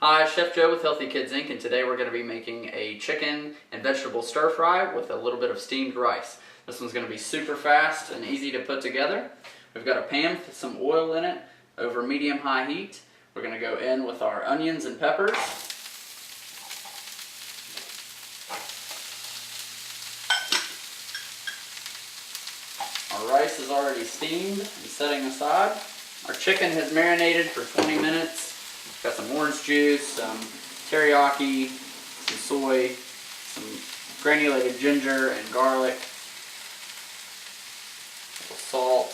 Hi, Chef Joe with Healthy Kids Inc. and today we're going to be making a chicken and vegetable stir fry with a little bit of steamed rice. This one's going to be super fast and easy to put together. We've got a pan with some oil in it over medium-high heat. We're going to go in with our onions and peppers. Our rice is already steamed and setting aside. Our chicken has marinated for 20 minutes. Got some orange juice, some teriyaki, some soy, some granulated ginger and garlic, a little salt.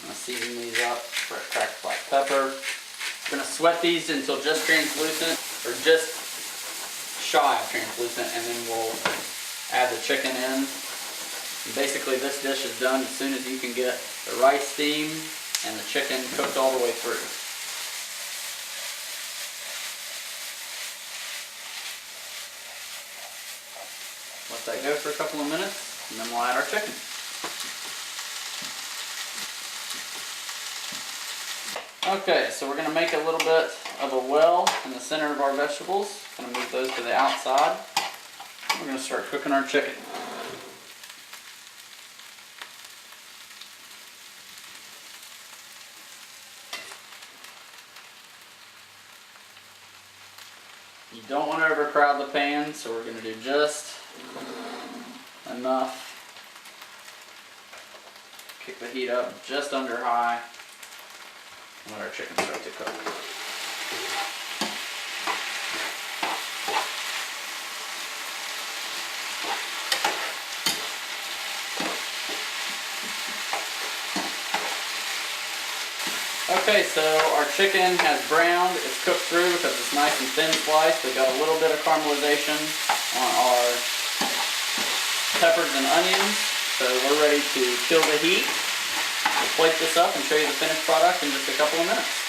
I'm going to season these up for a cracked black pepper. We're going to sweat these until just translucent, or just shy of translucent, and then we'll add the chicken in. And basically this dish is done as soon as you can get the rice steamed and the chicken cooked all the way through. Let that go for a couple of minutes, and then we'll add our chicken. Okay, so we're going to make a little bit of a well in the center of our vegetables. Going to move those to the outside. We're going to start cooking our chicken. You don't want to overcrowd the pan, so we're going to do just enough. Kick the heat up just under high and let our chicken start to cook. Okay, so our chicken has browned. It's cooked through because it's nice and thin sliced. We've got a little bit of caramelization on our peppers and onions. So we're ready to kill the heat. We'll plate this up and show you the finished product in just a couple of minutes.